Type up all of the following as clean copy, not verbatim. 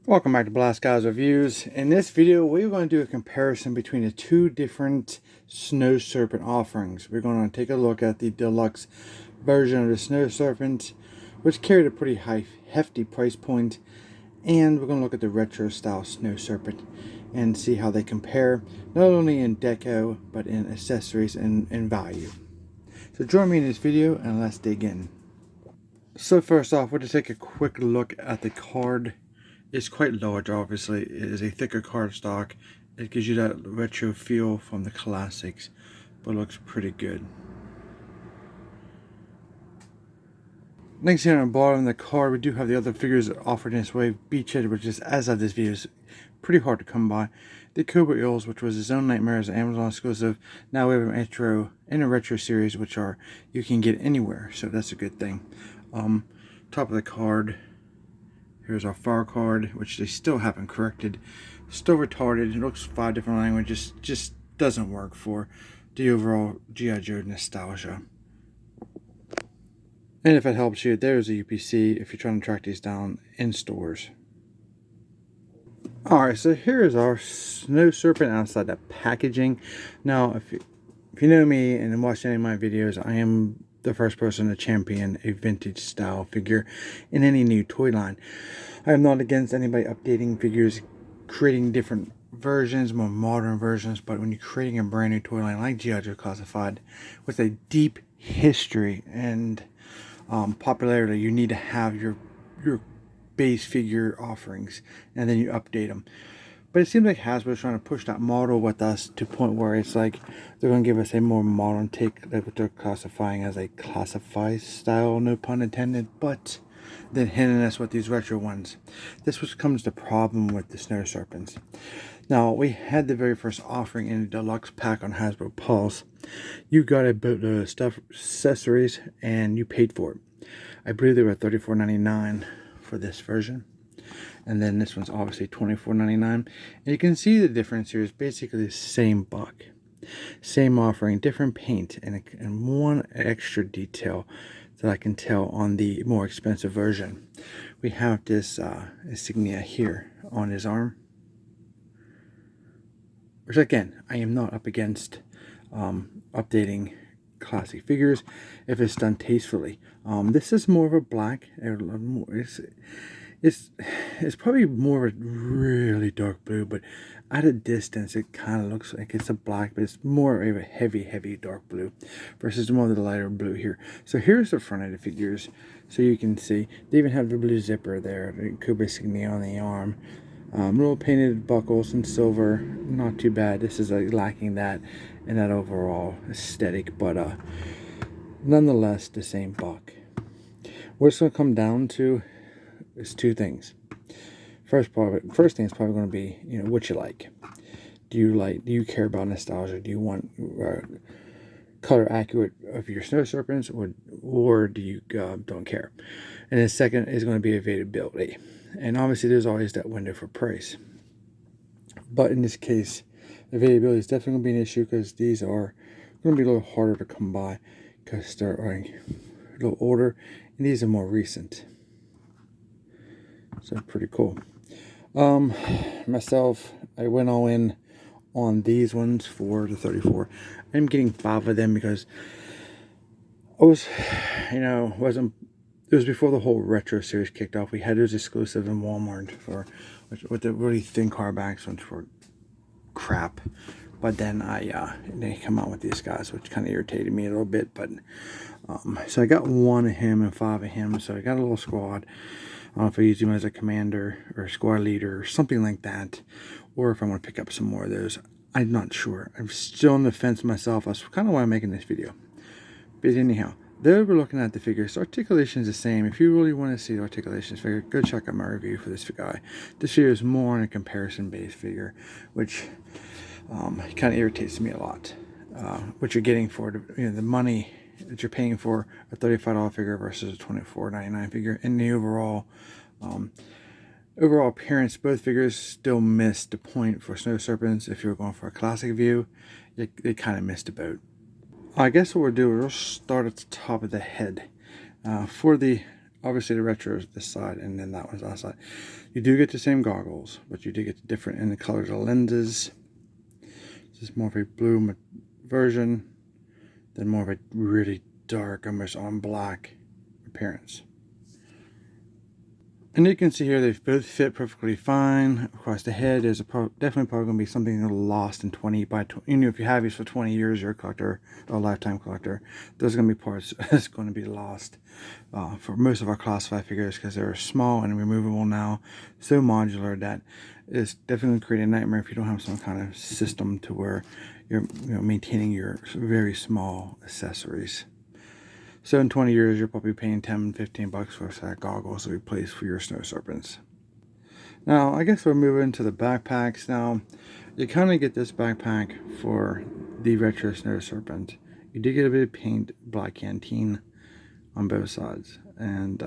Welcome back to Blast Guys Reviews. In this video, we're going to do a comparison between the two different Snow Serpent offerings. We're going to take a look at the deluxe version of the Snow Serpent, which carried a pretty hefty price point, and we're going to look at the retro style Snow Serpent and see how they compare, not only in deco, but in accessories and value. So join me in this video and let's dig in. So first off, we'll just take a quick look at the card. It's quite large, obviously. It is a thicker cardstock. It gives you that retro feel from the classics, but looks pretty good. Next here on the bottom of the card, we do have the other figures offered in this way. Beachhead, which is, as of this video, is pretty hard to come by. The Cobra Eels, which was his own Nightmare as an Amazon exclusive. Now we have an intro in a retro series, which are you can get anywhere, so that's a good thing. Top of the card, here's our far card, which they still haven't corrected. Still retarded. It looks 5 different languages. Just doesn't work for the overall G.I.JOE nostalgia. And if it helps you, there's a UPC if you're trying to track these down in stores. Alright, so here's our Snow Serpent outside the packaging. Now, if you know me and watch any of my videos, I am the first person to champion a vintage style figure in any new toy line. I am not against anybody updating figures, creating different versions, more modern versions, but when you're creating a brand new toy line like G.I.JOE Classified with a deep history and popularity, you need to have your base figure offerings and then you update them. But it seems like Hasbro's trying to push that model with us to a point where it's like they're going to give us a more modern take, like what they're classifying as a classified style, no pun intended, but then hitting us with these retro ones. This was comes the problem with the Snow Serpents. Now, we had the very first offering in the deluxe pack on Hasbro Pulse. You got a bit of stuff, accessories, and you paid for it. I believe they were $34.99 for this version. And then this one's obviously $24.99. And you can see the difference here is basically the same buck. Same offering, different paint, and one extra detail that I can tell on the more expensive version. We have this insignia here on his arm. Which again, I am not up against updating classic figures if it's done tastefully. This is more of a black. It's probably more of a really dark blue, but at a distance it kind of looks like it's a black, but it's more of a heavy dark blue versus more of the lighter blue here. So here's the front of the figures, so you can see they even have the blue zipper there, the Cobra insignia on the arm. Little painted buckles in silver, not too bad. This is lacking that in that overall aesthetic, but nonetheless the same buck. What it's going to come down to is two things. First thing is probably going to be, what you like. Do you care about nostalgia? Do you want color accurate of your Snow Serpents, or do you don't care? And then second is going to be availability. And obviously there's always that window for price. But in this case, availability is definitely going to be an issue because these are going to be a little harder to come by because they're a little older and these are more recent. So pretty cool. Myself, I went all in on these ones for the 34. I'm getting 5 of them because I was, it was before the whole retro series kicked off. We had those exclusive in Walmart with the really thin carbacks, which were crap. But then they come out with these guys, which kind of irritated me a little bit. But so I got 1 of him and 5 of him. So I got a little squad. I don't know if I use him as a commander or a squad leader or something like that, or if I want to pick up some more of those. I'm not sure. I'm still on the fence myself. That's kind of why I'm making this video. But anyhow, there we're looking at the figures. The articulation is the same. If you really want to see the articulation figure, go check out my review for this guy. This figure is more on a comparison-based figure, which kind of irritates me a lot. What you're getting for the money that you're paying for a $35 figure versus a $24.99 figure, and the overall appearance, both figures still missed the point for Snow Serpents. If you're going for a classic view, they kind of missed the boat. I guess what we'll do is we'll start at the top of the head. For the obviously the retro is this side, and then that one's that side. You do get the same goggles, but you do get the different in the colors of lenses. This is more of a blue version, then more of a really dark, almost on black appearance. And you can see here they both fit perfectly fine. Across the head, there's definitely probably going to be something lost in 20 by 20. You know, if you have these for 20 years, you're a collector, or a lifetime collector. There's going to be parts that's going to be lost for most of our classified figures, because they're small and removable now, so modular that it's definitely create a nightmare if you don't have some kind of system to where you're maintaining your very small accessories. So in 20 years, you're probably paying 10, 15 bucks for a set of goggles to replace for your snow serpents. Now, I guess we're moving to the backpacks. Now, you kind of get this backpack for the retro snow serpent. You do get a bit of paint, black canteen on both sides, and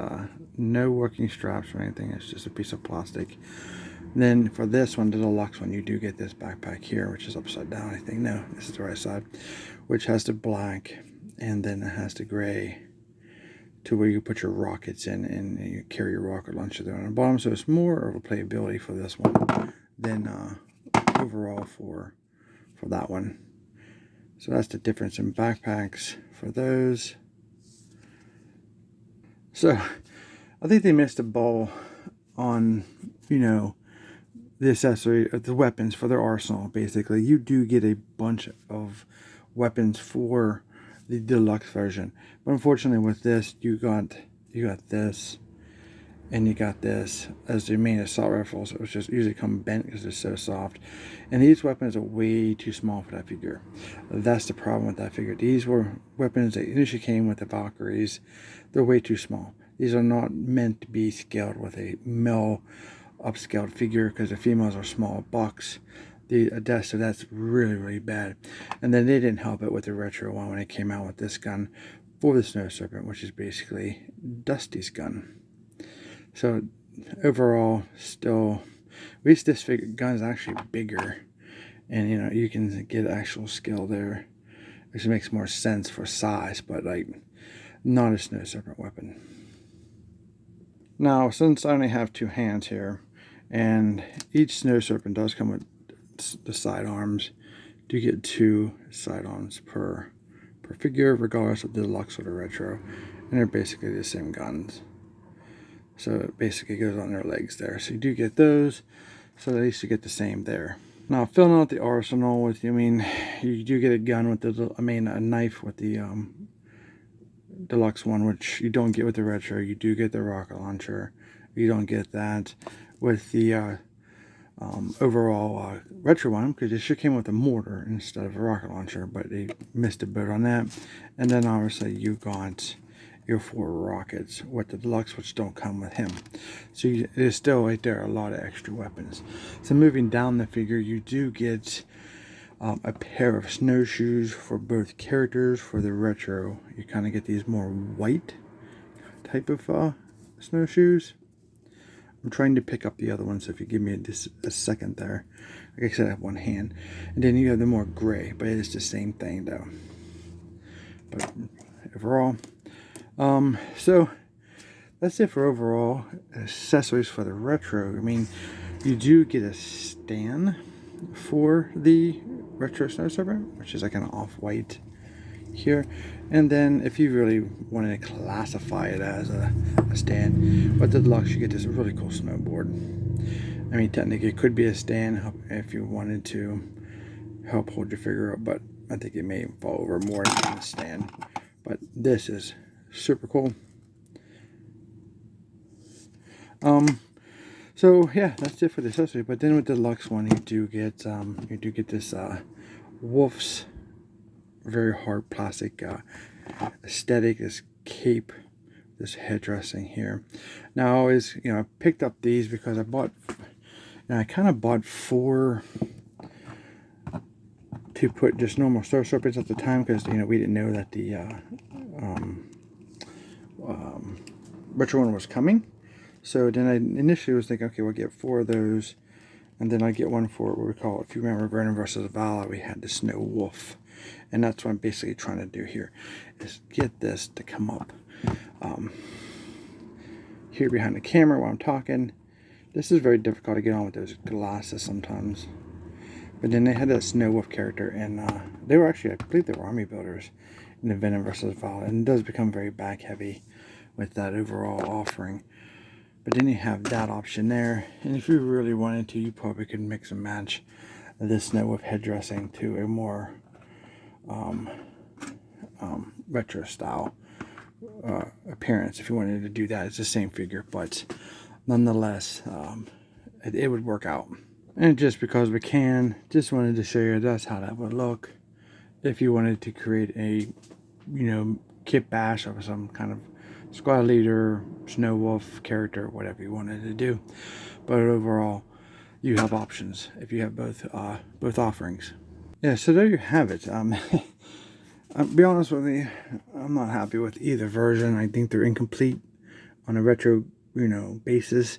no working straps or anything. It's just a piece of plastic. Then for this one, the deluxe one, you do get this backpack here, which is upside down, I think. No, this is the right side, which has the black, and then it has the gray to where you put your rockets in, and you carry your rocket launcher there on the bottom. So it's more of a playability for this one than overall for that one. So that's the difference in backpacks for those. So I think they missed the ball on, you know, the accessory, the weapons for their arsenal. Basically, you do get a bunch of weapons for the deluxe version, but unfortunately with this, you got this, and you got this as the main assault rifles, which just usually come bent because they're so soft. And these weapons are way too small for that figure. That's the problem with that figure. These were weapons that initially came with the Valkyries. They're way too small. These are not meant to be scaled with a male upscaled figure, because the females are small bucks. So that's really bad. And then they didn't help it with the retro one when it came out with this gun for the Snow Serpent, which is basically Dusty's gun. So overall, still, at least this gun is actually bigger, and you know, you can get actual skill there, which makes more sense for size, but like not a Snow Serpent weapon. Now, since I only have two hands here, and each Snow Serpent does come with the sidearms, do get two sidearms per figure, regardless of the deluxe or the retro, and they're basically the same guns. So it basically goes on their legs there. So you do get those, so at least you get the same there. Now, filling out the arsenal with, I mean, you do get a gun with the, a knife with the deluxe one, which you don't get with the retro. You do get the rocket launcher. You don't get that with the overall retro one, because it should came with a mortar instead of a rocket launcher, but they missed a bit on that. And then obviously you got your 4 rockets with the deluxe, which don't come with him. So there's still right there a lot of extra weapons. So moving down the figure, you do get a pair of snowshoes for both characters. For the retro, you kind of get these more white type of snowshoes. I'm trying to pick up the other one, so if you give me a second there. Like I said, I have one hand. And then you have the more gray, but it is the same thing though. But overall, so that's it for overall accessories for the retro. I mean, you do get a stand for the retro Snow Serpent, which is like an off-white here. And then if you really wanted to classify it as a stand, with the deluxe you get this really cool snowboard. I mean, technically it could be a stand if you wanted to help hold your figure up, but I think it may fall over more than a stand. But this is super cool. So yeah, that's it for the accessory. But then with the deluxe one, you do get this Wolf's very hard plastic aesthetic, this cape, this headdressing here. Now I always, I picked up these because I bought, I kind of bought 4 to put just normal Snow Serpents at the time, because we didn't know that the retro one was coming. So then I initially was thinking, okay, we'll get 4 of those, and then I get one for what we call, if you remember Vernon versus Valor, we had the Snow Wolf. And that's what I'm basically trying to do here, is get this to come up. here behind the camera while I'm talking. This is very difficult to get on with those glasses sometimes. But then they had that Snow Wolf character, and they were actually, I believe they were army builders in the Venom versus Violet, and it does become very back heavy with that overall offering. But then you have that option there, and if you really wanted to, you probably could mix and match this Snow Wolf head dressing to a more retro style appearance. If you wanted to do that, it's the same figure, but nonetheless, it would work out. And just because we can, just wanted to show you that's how that would look if you wanted to create a, kit bash of some kind of squad leader, Snow Wolf character, whatever you wanted to do. But overall, you have options if you have both offerings. Yeah, so there you have it. I'll be honest with you, I'm not happy with either version. I think they're incomplete on a retro, basis,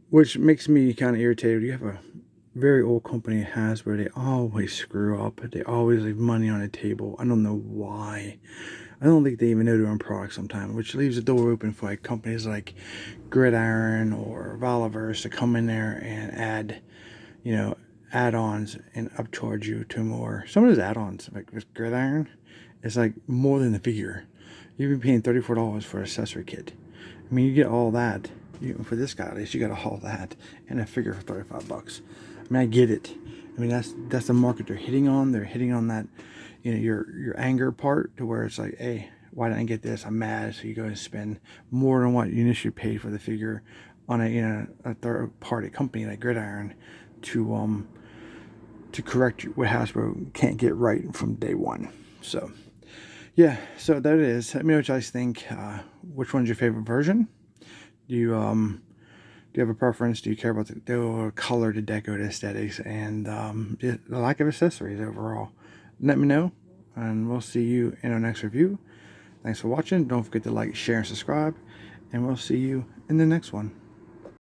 which makes me kind of irritated. You have a very old company, where they always screw up. They always leave money on the table. I don't know why. I don't think they even know their own product sometimes, which leaves the door open for like companies like Gridiron or Valiverse to come in there and add, add-ons and upcharge you to more. Some of those add-ons, like with Gridiron, it's like more than the figure. You've been paying $34 for an accessory kit. I mean, you get all that. For this guy, at least, you got all that and a figure for 35 bucks. I mean, I get it. I mean, that's the market they're hitting on. They're hitting on that, your anger part, to where it's like, hey, why didn't I get this? I'm mad. So you go and spend more than what you initially paid for the figure on a third party company like Gridiron to correct what Hasbro can't get right from day one. So yeah, so that it is. Let me know what you guys think. Which one's your favorite version? Do you have a preference? Do you care about the color, the deco, the aesthetics, and the lack of accessories overall? Let me know, and we'll see you in our next review. Thanks for watching. Don't forget to like, share, and subscribe, and we'll see you in the next one.